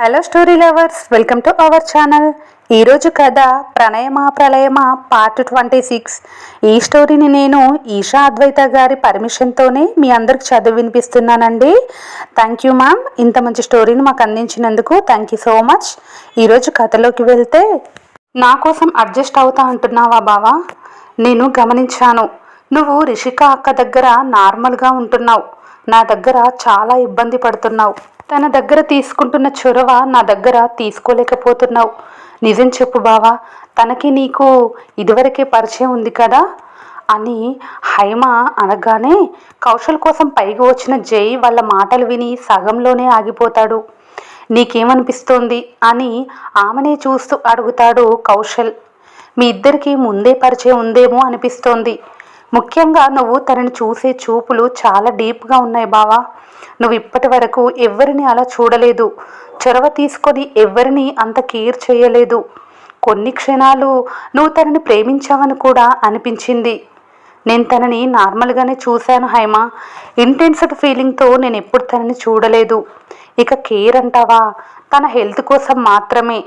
Hello story lovers, welcome to our channel. ఈరోజు కథ ప్రణయమా ప్రళయమా part 26. ఈ స్టోరీని నేను ఈషా అద్వైత గారి పర్మిషన్తోనే మీ అందరికి చదివి వినిపిస్తున్నానండి. థ్యాంక్ యూ మ్యామ్, ఇంత మంచి స్టోరీని మాకు అందించినందుకు థ్యాంక్ యూ సో మచ్. ఈరోజు కథలోకి వెళ్తే, నా కోసం అడ్జస్ట్ అవుతా అంటున్నావా బావా? నేను గమనించాను, నువ్వు రిషిక అక్క దగ్గర నార్మల్గా ఉంటున్నావు, నా దగ్గర చాలా ఇబ్బంది పడుతున్నావు. తన దగ్గర తీసుకుంటున్న చొరవ నా దగ్గర తీసుకోలేకపోతున్నావు. నిజం చెప్పు బావా, తనకి నీకు ఇదివరకే పరిచయం ఉంది కదా అని హైమ అనగానే కౌశల్ కోసం పైకి వచ్చిన జై వాళ్ళ మాటలు విని సగంలోనే ఆగిపోతాడు. నీకేమనిపిస్తోంది అని ఆమెనే చూస్తూ అడుగుతాడు కౌశల్. మీ ఇద్దరికి ముందే పరిచయం ఉందేమో అనిపిస్తోంది. ముఖ్యంగా నువ్వు తనని చూసే చూపులు చాలా డీప్గా ఉన్నాయి బావా. నువ్వు ఇప్పటి వరకు ఎవరిని అలా చూడలేదు, చొరవ తీసుకొని ఎవరిని అంత కేర్ చేయలేదు. కొన్ని క్షణాలు నువ్వు తనని ప్రేమించావని కూడా అనిపించింది. నేను తనని నార్మల్గానే చూశాను హైమ, ఇంటెన్స్డ్ ఫీలింగ్తో నేను ఎప్పుడు తనని చూడలేదు. ఇక కేర్ అంటావా, తన హెల్త్ కోసం మాత్రమే.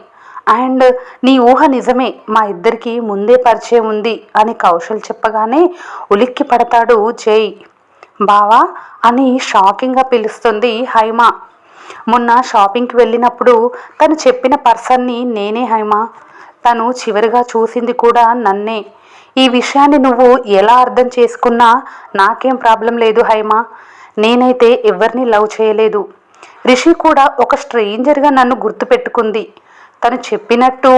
అండ్ నీ ఊహ నిజమే, మా ఇద్దరికి ముందే పరిచయం ఉంది అని కౌశల్ చెప్పగానే ఉలిక్కి పడతాడు జై. బావా అని షాకింగ్గా పిలుస్తుంది హైమ. మొన్న షాపింగ్కి వెళ్ళినప్పుడు తను చెప్పిన పర్సన్ని నేనే హైమ. తను చివరిగా చూసింది కూడా నన్నే. ఈ విషయాన్ని నువ్వు ఎలా అర్థం చేసుకున్నా నాకేం ప్రాబ్లం లేదు హైమ. నేనైతే ఎవరిని లవ్ చేయలేదు. రిషి కూడా ఒక స్ట్రేంజర్గా నన్ను గుర్తుపెట్టుకుంది. తను చెప్పినట్టు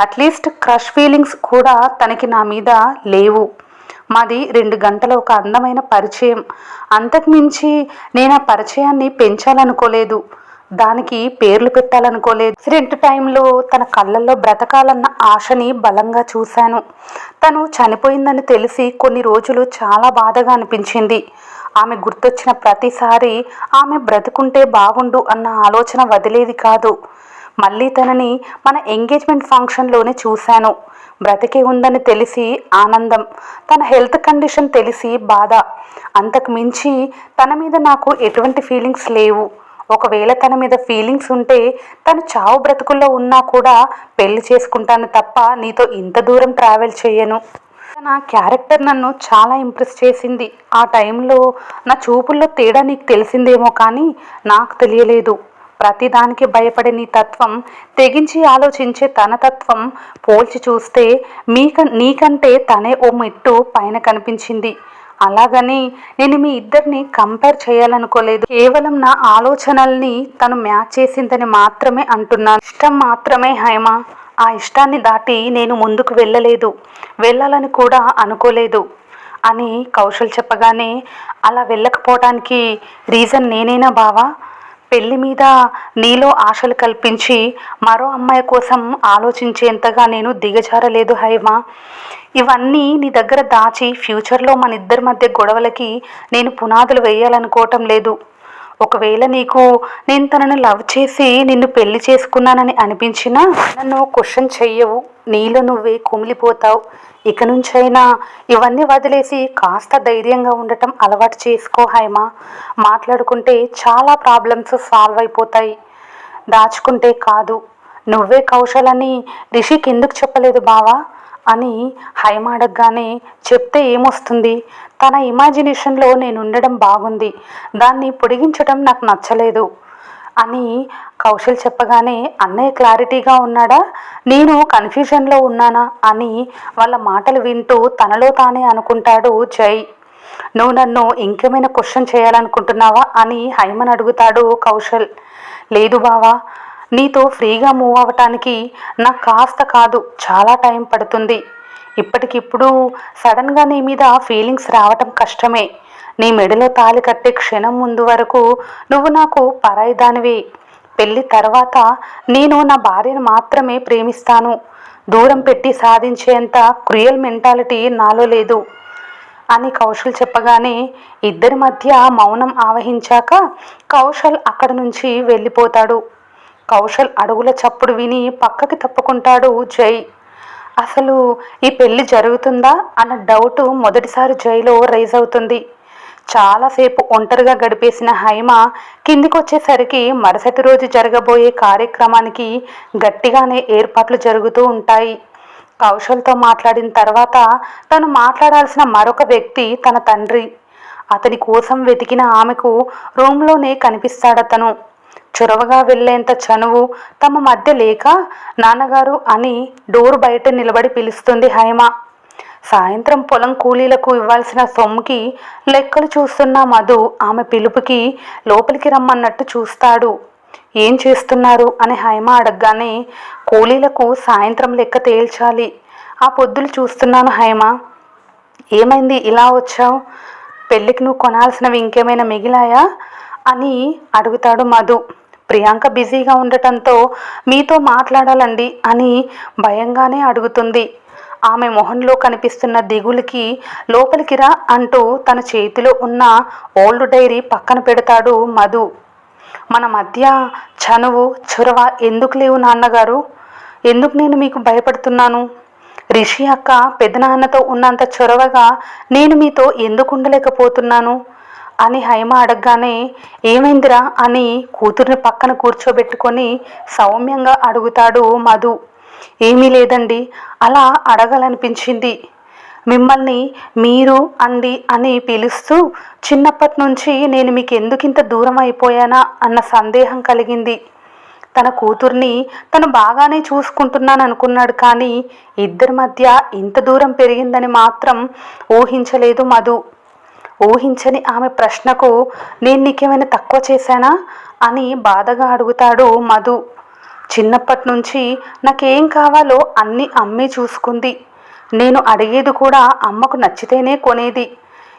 అట్లీస్ట్ క్రష్ ఫీలింగ్స్ కూడా తనకి నా మీద లేవు. మాది 2 గంటల ఒక అందమైన పరిచయం. అంతకుమించి నేను ఆ పరిచయాన్ని పెంచాలనుకోలేదు, దానికి పేర్లు పెట్టాలనుకోలేదు. యాక్సిడెంట్ టైంలో తన కళ్ళల్లో బ్రతకాలన్న ఆశని బలంగా చూశాను. తను చనిపోయిందని తెలిసి కొన్ని రోజులు చాలా బాధగా అనిపించింది. ఆమె గుర్తొచ్చిన ప్రతిసారి ఆమె బ్రతుకుంటే బాగుండు అన్న ఆలోచన వదిలేది కాదు. మళ్ళీ తనని మన ఎంగేజ్మెంట్ ఫంక్షన్లోనే చూశాను. బ్రతికే ఉందని తెలిసి ఆనందం, తన హెల్త్ కండిషన్ తెలిసి బాధ. అంతకు మించి తన మీద నాకు ఎటువంటి ఫీలింగ్స్ లేవు. ఒకవేళ తన మీద ఫీలింగ్స్ ఉంటే తను చావు బ్రతుకుల్లో ఉన్నా కూడా పెళ్లి చేసుకుంటాను తప్ప నీతో ఇంత దూరం ట్రావెల్ చేయను. తన క్యారెక్టర్ నన్ను చాలా ఇంప్రెస్ చేసింది. ఆ టైంలో నా చూపుల్లో తేడా నీకు తెలిసిందేమో కానీ నాకు తెలియలేదు. ప్రతిదానికి భయపడే నీ తత్వం, తెగించి ఆలోచించే తన తత్వం పోల్చి చూస్తే నీకంటే తనే ఓ మెట్టు పైన కనిపించింది. అలాగని నేను మీ ఇద్దరిని కంపేర్ చేయాలనుకోలేదు. కేవలం నా ఆలోచనల్ని తను మ్యాచ్ చేసిందని మాత్రమే అంటున్నాను. ఇష్టం మాత్రమే హైమ. ఆ ఇష్టాన్ని దాటి నేను ముందుకు వెళ్ళాలని కూడా అనుకోలేదు అని కౌశల్ చెప్పగానే, అలా వెళ్ళకపోవడానికి రీజన్ నేనేనా బావా? పెళ్లి మీద నీలో ఆశలు కల్పించి మరో అమ్మాయి కోసం ఆలోచించేంతగా నేను దిగజారలేదు హైమ. ఇవన్నీ నీ దగ్గర దాచి ఫ్యూచర్లో మన ఇద్దరి మధ్య గొడవలకి నేను పునాదులు వేయాలనుకోవటం లేదు. ఒకవేళ నీకు నేను తనను లవ్ చేసి నిన్ను పెళ్లి చేసుకున్నానని అనిపించినా నన్ను క్వశ్చన్ చెయ్యవు, నీలో నువ్వే కుమిలిపోతావు. ఇక నుంచైనా ఇవన్నీ వదిలేసి కాస్త ధైర్యంగా ఉండటం అలవాటు చేసుకో హైమ. మాట్లాడుకుంటే చాలా ప్రాబ్లమ్స్ సాల్వ్ అయిపోతాయి, దాచుకుంటే కాదు. నువ్వే కౌశలని రిషికి ఎందుకు చెప్పలేదు బావా అని హైమ అడగగానే, చెప్తే ఏమొస్తుంది, తన ఇమాజినేషన్లో నేను ఉండడం బాగుంది, దాన్ని పొడిగించడం నాకు నచ్చలేదు అని కౌశల్ చెప్పగానే, అన్నయ్య క్లారిటీగా ఉన్నాడా, నేను కన్ఫ్యూజన్లో ఉన్నానా అని వాళ్ళ మాటలు వింటూ తనలో తానే అనుకుంటాడు జై. నువ్వు నన్ను ఇంకేమైనా క్వశ్చన్ చేయాలనుకుంటున్నావా అని హైమన్ అడుగుతాడు కౌశల్. లేదు బావా, నీతో ఫ్రీగా మూవ్ అవ్వటానికి నాకు కాస్త కాదు చాలా టైం పడుతుంది. ఇప్పటికిప్పుడు సడన్గా నీ మీద ఫీలింగ్స్ రావటం కష్టమే. నీ మెడలో తాళి కట్టే క్షణం ముందు వరకు నువ్వు నాకు పరాయి దానివే. పెళ్ళి తర్వాత నేను నా భార్యను మాత్రమే ప్రేమిస్తాను. దూరం పెట్టి సాధించేంత క్రూయల్ మెంటాలిటీ నాలో లేదు అని కౌశల్ చెప్పగానే, ఇద్దరి మధ్య మౌనం ఆవహించాక కౌశల్ అక్కడి నుంచి వెళ్ళిపోతాడు. కౌశల్ అడుగుల చప్పుడు విని పక్కకి తప్పుకుంటాడు జై. అసలు ఈ పెళ్ళి జరుగుతుందా అన్న డౌట్ మొదటిసారి జైలో రైజ్ అవుతుంది. చాలాసేపు ఒంటరిగా గడిపేసిన హైమ కిందికొచ్చేసరికి మరుసటి రోజు జరగబోయే కార్యక్రమానికి గట్టిగానే ఏర్పాట్లు జరుగుతూ ఉంటాయి. కౌశల్తో మాట్లాడిన తర్వాత తను మాట్లాడాల్సిన మరొక వ్యక్తి తన తండ్రి. అతని కోసం వెతికిన ఆమెకు రూమ్లోనే కనిపిస్తాడతను. చొరవగా వెళ్లేంత చనువు తమ మధ్య లేక నాన్నగారు అని డోర్ బయట నిలబడి పిలుస్తుంది హైమ. సాయంత్రం పొలం కూలీలకు ఇవ్వాల్సిన సొమ్ముకి లెక్కలు చూస్తున్న మధు ఆమె పిలుపుకి లోపలికి రమ్మన్నట్టు చూస్తాడు. ఏం చేస్తున్నారు అని హైమ అడగగానే, కూలీలకు సాయంత్రం లెక్క తేల్చాలి, ఆ పొద్దులు చూస్తున్నాను హైమ. ఏమైంది ఇలా వచ్చావు? పెళ్ళికి నువ్వు కొనాల్సినవి ఇంకేమైనా మిగిలాయా అని అడుగుతాడు మధు. ప్రియాంక బిజీగా ఉండటంతో మీతో మాట్లాడాలండి అని భయంగానే అడుగుతుంది. ఆమె మొహంలో కనిపిస్తున్న దిగులుకి లోపలికి రా అంటూ తన చేతిలో ఉన్న ఓల్డ్ డైరీ పక్కన పెడతాడు మధు. మన మధ్య చనువు చొరవ ఎందుకు లేవు నాన్నగారు? ఎందుకు నేను మీకు భయపడుతున్నాను? రిషి అక్క పెదనాన్నతో ఉన్నంత చొరవగా నేను మీతో ఎందుకు ఉండలేకపోతున్నాను అని హైమ అడగగానే, ఏమైందిరా అని కూతుర్ని పక్కన కూర్చోబెట్టుకొని సౌమ్యంగా అడుగుతాడు మధు. ఏమీ లేదండి, అలా అడగాలనిపించింది. మిమ్మల్ని మీరు అండి అని పిలుస్తూ చిన్నప్పటి నుంచి నేను మీకు ఎందుకింత దూరం అయిపోయానా అన్న సందేహం కలిగింది. తన కూతుర్ని తను బాగానే చూసుకుంటున్నాను అనుకున్నాడు, కానీ ఇద్దరి మధ్య ఇంత దూరం పెరిగిందని మాత్రం ఊహించలేదు మధు. ఊహించని ఆమె ప్రశ్నకు నేను నీకేమైనా తక్కువ చేశానా అని బాధగా అడుగుతాడు మధు. చిన్నప్పటి నుంచి నాకేం కావాలో అన్నీ అమ్మే చూసుకుంది. నేను అడిగేది కూడా అమ్మకు నచ్చితేనే కొనేది.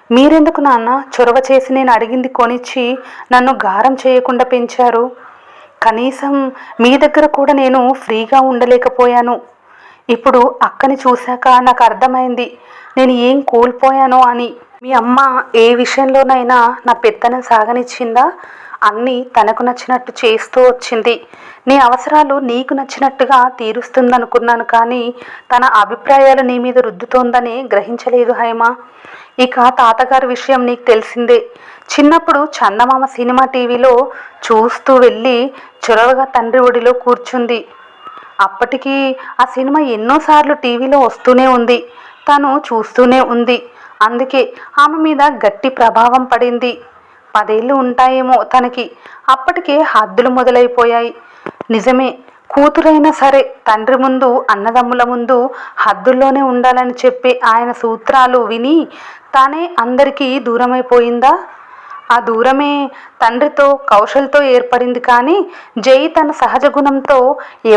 మీరెందుకు నాన్న చొరవ చేసి నేను అడిగింది కొనిచ్చి నన్ను గారం చేయకుండా పెంచారు? కనీసం మీ దగ్గర కూడా నేను ఫ్రీగా ఉండలేకపోయాను. ఇప్పుడు అక్కని చూశాక నాకు అర్థమైంది నేను ఏం కోల్పోయానో అని. మీ అమ్మ ఏ విషయంలోనైనా నా పెత్తనం సాగనిచ్చిందా? అన్నీ తనకు నచ్చినట్టు చేస్తూ వచ్చింది. నీ అవసరాలు నీకు నచ్చినట్టుగా తీరుస్తుందనుకున్నాను, కానీ తన అభిప్రాయాలు నీ మీద రుద్దుతోందని గ్రహించలేదు హైమ. ఇక తాతగారి విషయం నీకు తెలిసిందే. చిన్నప్పుడు చందమామ సినిమా టీవీలో చూస్తూ వెళ్ళి చొరవగా తండ్రి ఒడిలో కూర్చుంది. అప్పటికి ఆ సినిమా ఎన్నోసార్లు టీవీలో వస్తూనే ఉంది, తను చూస్తూనే ఉంది. అందుకే ఆమె మీద గట్టి ప్రభావం పడింది. 10 ఏళ్ళు ఉంటాయేమో తనకి. అప్పటికే హద్దులు మొదలైపోయాయి. నిజమే, కూతురైనా సరే తండ్రి ముందు అన్నదమ్ముల ముందు హద్దుల్లోనే ఉండాలని చెప్పే ఆయన సూత్రాలు విని తానే అందరికీ దూరమైపోయిందా? ఆ దూరమే తండ్రితో కౌశల్తో ఏర్పడింది, కానీ జై తన సహజ గుణంతో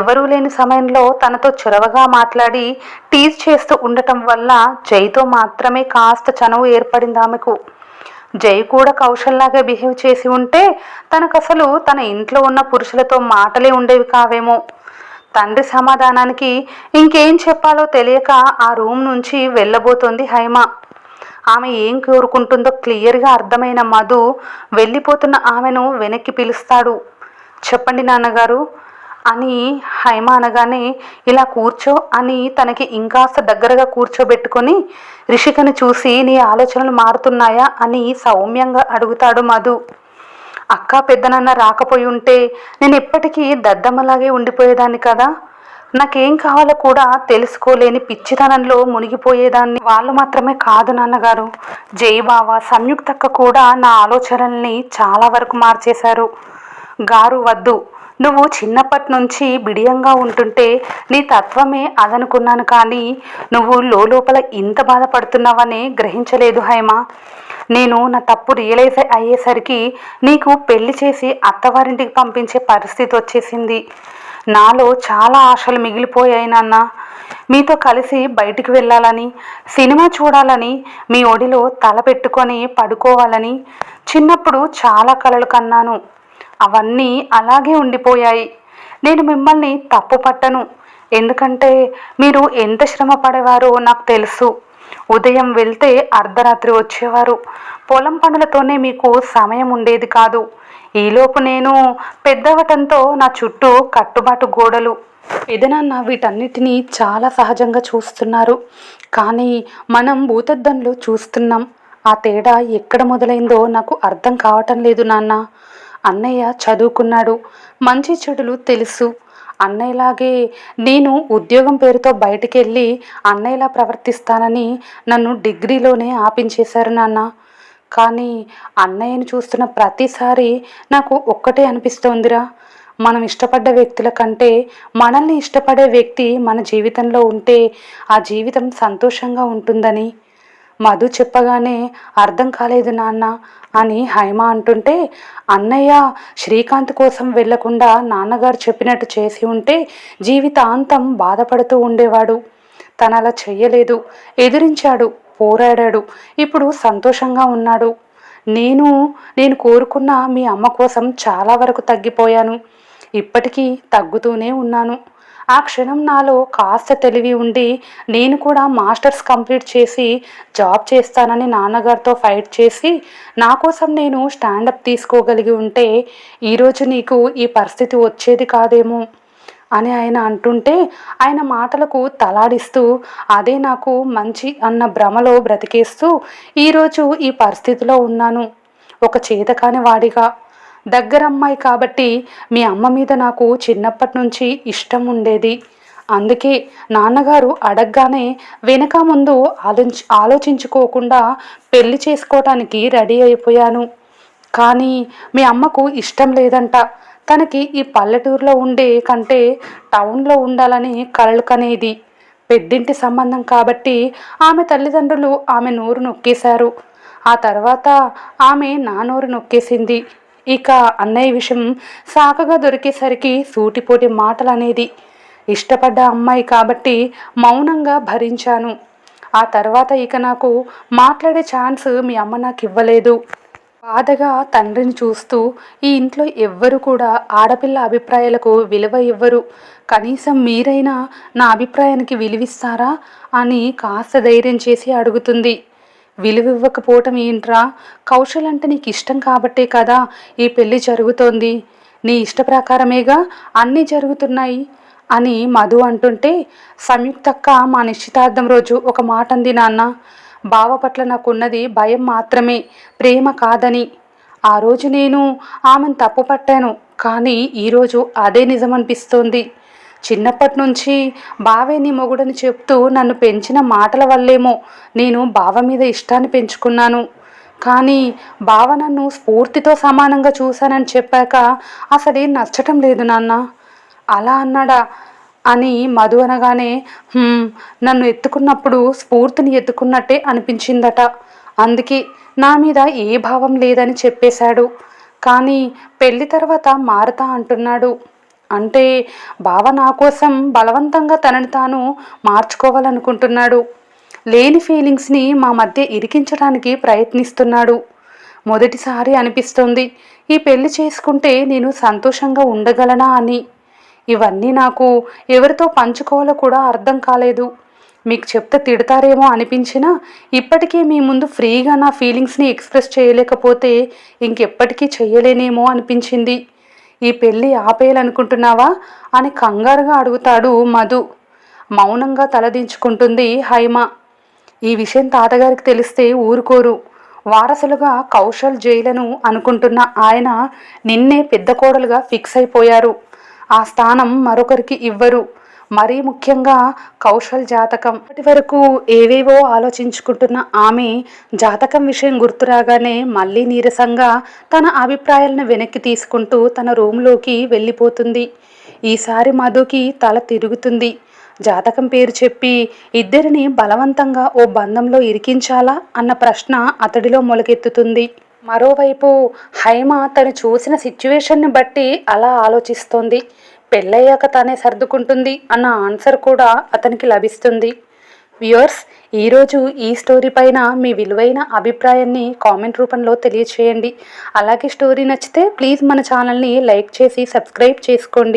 ఎవరూ లేని సమయంలో తనతో చొరవగా మాట్లాడి టీజ్ చేస్తూ ఉండటం వల్ల జైతో మాత్రమే కాస్త చనువు ఏర్పడింది ఆమెకు. జై కూడా కౌశల్లాగా బిహేవ్ చేసి ఉంటే తనకు అసలు తన ఇంట్లో ఉన్న పురుషులతో మాటలే ఉండేవి కావేమో. తండ్రి సమాధానానికి ఇంకేం చెప్పాలో తెలియక ఆ రూమ్ నుంచి వెళ్ళబోతోంది హైమ. ఆమె ఏం కోరుకుంటుందో క్లియర్గా అర్థమైన మధు వెళ్ళిపోతున్న ఆమెను వెనక్కి పిలుస్తాడు. చెప్పండి నాన్నగారు అని హైమ అనగానే, ఇలా కూర్చో అని తనకి ఇంకాస్త దగ్గరగా కూర్చోబెట్టుకొని రిషికను చూసి నీ ఆలోచనలు మారుతున్నాయా అని సౌమ్యంగా అడుగుతాడు మధు. అక్క పెద్దనాన్న రాకపోయి ఉంటే నేను ఎప్పటికీ దద్దమ్మలాగే ఉండిపోయేదాన్ని కదా. నాకేం కావాలో కూడా తెలుసుకోలేని పిచ్చితనంలో మునిగిపోయేదాన్ని. వాళ్ళు మాత్రమే కాదు నాన్నగారు, జయబావ సంయుక్తక్క కూడా నా ఆలోచనల్ని చాలా వరకు మార్చేశారు. గారు వద్దు, నువ్వు చిన్నప్పటి నుంచి బిడియంగా ఉంటుంటే నీ తత్వమే అదనుకున్నాను, కానీ నువ్వు లోపల ఇంత బాధపడుతున్నావని గ్రహించలేదు హైమ. నేను నా తప్పు రియలైజ్ అయ్యేసరికి నీకు పెళ్లి చేసి అత్తవారింటికి పంపించే పరిస్థితి వచ్చేసింది. నాలో చాలా ఆశలు మిగిలిపోయాయి నాన్న. మీతో కలిసి బయటికి వెళ్ళాలని, సినిమా చూడాలని, మీ ఒడిలో తల పెట్టుకొని పడుకోవాలని చిన్నప్పుడు చాలా కలలు కన్నాను. అవన్నీ అలాగే ఉండిపోయాయి. నేను మిమ్మల్ని తప్పు పట్టను, ఎందుకంటే మీరు ఎంత శ్రమ పడేవారో నాకు తెలుసు. ఉదయం వెళ్తే అర్ధరాత్రి వచ్చేవారు. పొలం పనులతోనే మీకు సమయం ఉండేది కాదు. ఈలోపు నేను పెద్దవటంతో నా చుట్టూ కట్టుబాటు గోడలు. పెదనాన్న వీటన్నిటినీ చాలా సహజంగా చూస్తున్నారు, కానీ మనం భూతద్దంలో చూస్తున్నాం ఆ తేడా ఎక్కడ మొదలైందో నాకు అర్థం కావటం లేదు నాన్న. అన్నయ్య చదువుకున్నాడు, మంచి చెడులు తెలుసు. అన్నయ్యలాగే నేను ఉద్యోగం పేరుతో బయటికి వెళ్ళి అన్నయ్యలా ప్రవర్తిస్తానని నన్ను డిగ్రీలోనే ఆపించేశారు నాన్న. కానీ అన్నయ్యని చూస్తున్న ప్రతిసారి నాకు ఒక్కటే అనిపిస్తోందిరా, మనం ఇష్టపడ్డ వ్యక్తుల కంటే మనల్ని ఇష్టపడే వ్యక్తి మన జీవితంలో ఉంటే ఆ జీవితం సంతోషంగా ఉంటుందని. మధు చెప్పగానే అర్థం కాలేదు నాన్న అని హైమ అంటుంటే, అన్నయ్య శ్రీకాంత్ కోసం వెళ్లకుండా నాన్నగారు చెప్పినట్టు చేసి ఉంటే జీవితాంతం బాధపడుతూ ఉండేవాడు. తను అలా చెయ్యలేదు, ఎదిరించాడు, పోరాడాడు, ఇప్పుడు సంతోషంగా ఉన్నాడు. నేను నేను కోరుకున్న మీ అమ్మ కోసం చాలా వరకు తగ్గిపోయాను, ఇప్పటికీ తగ్గుతూనే ఉన్నాను. ఆ క్షణం నాలో కాస్త తెలివి ఉండి నేను కూడా మాస్టర్స్ కంప్లీట్ చేసి జాబ్ చేస్తానని నాన్నగారితో ఫైట్ చేసి నా కోసం నేను స్టాండప్ తీసుకోగలిగి ఉంటే ఈరోజు నీకు ఈ పరిస్థితి వచ్చేది కాదేమో అని ఆయన అంటుంటే, ఆయన మాటలకు తలాడిస్తూ అదే నాకు మంచి అన్న భ్రమలో బ్రతికేస్తూ ఈరోజు ఈ పరిస్థితిలో ఉన్నాను. ఒక చేతకాని వాడిగా. దగ్గరమ్మాయి కాబట్టి మీ అమ్మ మీద నాకు చిన్నప్పటి నుంచి ఇష్టం ఉండేది. అందుకే నాన్నగారు అడగగానే వెనక ముందు ఆలోచించుకోకుండా పెళ్లి చేసుకోవటానికి రెడీ అయిపోయాను. కానీ మీ అమ్మకు ఇష్టం లేదంట. తనకి ఈ పల్లెటూరులో ఉండే కంటే టౌన్లో ఉండాలని కలలు కనేది. పెద్దింటి సంబంధం కాబట్టి ఆమె తల్లిదండ్రులు ఆమె నోరు నొక్కేశారు. ఆ తర్వాత ఆమె నా నోరు నొక్కేసింది. ఇక అన్నయ్య విషయం సాకగా దొరికేసరికి సూటిపోటి మాటలు అనేది. ఇష్టపడ్డ అమ్మాయి కాబట్టి మౌనంగా భరించాను. ఆ తర్వాత ఇక నాకు మాట్లాడే ఛాన్స్ మీ అమ్మ నాకు ఇవ్వలేదు. బాధగా తండ్రిని చూస్తూ, ఈ ఇంట్లో ఎవ్వరు కూడా ఆడపిల్ల అభిప్రాయాలకు విలువ ఇవ్వరు, కనీసం మీరైనా నా అభిప్రాయానికి విలువిస్తారా అని కాస్త ధైర్యం చేసి అడుగుతుంది. విలువివ్వకపోవటం ఏంట్రా, కౌశల్ అంటే నీకు ఇష్టం కాబట్టే కదా ఈ పెళ్ళి జరుగుతోంది, నీ ఇష్ట ప్రకారమేగా అన్నీ జరుగుతున్నాయి అని మధు అంటుంటే, సంయుక్తక్క మా నిశ్చితార్థం రోజు ఒక మాట అంది నాన్న, బావ పట్ల నాకున్నది భయం మాత్రమే, ప్రేమ కాదని. ఆ రోజు నేను ఆమెను తప్పు పట్టాను, కానీ ఈరోజు అదే నిజమనిపిస్తోంది. చిన్నప్పటి నుంచి బావే నీ మొగుడని చెప్తూ నన్ను పెంచిన మాటల వల్లేమో నేను బావ మీద ఇష్టాన్ని పెంచుకున్నాను. కానీ బావ నన్ను స్ఫూర్తితో సమానంగా చూశానని చెప్పాక అసలేం నచ్చటం లేదు నాన్న. అలా అన్నాడా అని మధు అనగానే, నన్ను ఎత్తుకున్నప్పుడు స్ఫూర్తిని ఎత్తుకున్నట్టే అనిపించిందట, అందుకే నా మీద ఏ భావం లేదని చెప్పేశాడు. కానీ పెళ్లి తర్వాత మారతా అంటున్నాడు. అంటే బావ నా కోసం బలవంతంగా తనని తాను మార్చుకోవాలనుకుంటున్నాడు. లేని ఫీలింగ్స్ని మా మధ్య ఇరికించడానికి ప్రయత్నిస్తున్నాడు. మొదటిసారి అనిపిస్తోంది ఈ పెళ్లి చేసుకుంటే నేను సంతోషంగా ఉండగలనా అని. ఇవన్నీ నాకు ఎవరితో పంచుకోవాలో కూడా అర్థం కాలేదు. మీకు చెప్తే తిడతారేమో అనిపించినా ఇప్పటికీ మీ ముందు ఫ్రీగా నా ఫీలింగ్స్ని ఎక్స్ప్రెస్ చేయలేకపోతే ఇంకెప్పటికీ చెయ్యలేనేమో అనిపించింది. ఈ పెళ్ళి ఆపేయాలనుకుంటున్నావా అని కంగారుగా అడుగుతాడు మధు. మౌనంగా తలదించుకుంటుంది హైమ. ఈ విషయం తాతగారికి తెలిస్తే ఊరుకోరు. వారసులుగా కౌశల్ జైలను అనుకుంటున్న ఆయన నిన్నే పెద్ద కోడలుగా ఫిక్స్ అయిపోయారు. ఆ స్థానం మరొకరికి ఇవ్వరు. మరీ ముఖ్యంగా కౌశల్ జాతకం. ఇప్పటి వరకు ఏవేవో ఆలోచించుకుంటున్న ఆమె జాతకం విషయం గుర్తురాగానే మళ్ళీ నీరసంగా తన అభిప్రాయాలను వెనక్కి తీసుకుంటూ తన రూమ్లోకి వెళ్ళిపోతుంది. ఈసారి మధుకి తల తిరుగుతుంది. జాతకం పేరు చెప్పి ఇద్దరిని బలవంతంగా ఓ బంధంలో ఇరికించాలా అన్న ప్రశ్న అతడిలో మొలకెత్తుతుంది. మరోవైపు హైమ తను చూసిన సిచ్యువేషన్ని బట్టి అలా ఆలోచిస్తోంది. పెళ్ళయ్యాక తానే సర్దుకుంటుంది అన్న ఆన్సర్ కూడా అతనికి లభిస్తుంది. వ్యూవర్స్, ఈరోజు ఈ స్టోరీ పైన మీ విలువైన అభిప్రాయాన్ని కామెంట్ రూపంలో తెలియచేయండి. అలాగే స్టోరీ నచ్చితే ప్లీజ్ మన ఛానల్ని లైక్ చేసి సబ్స్క్రైబ్ చేసుకోండి.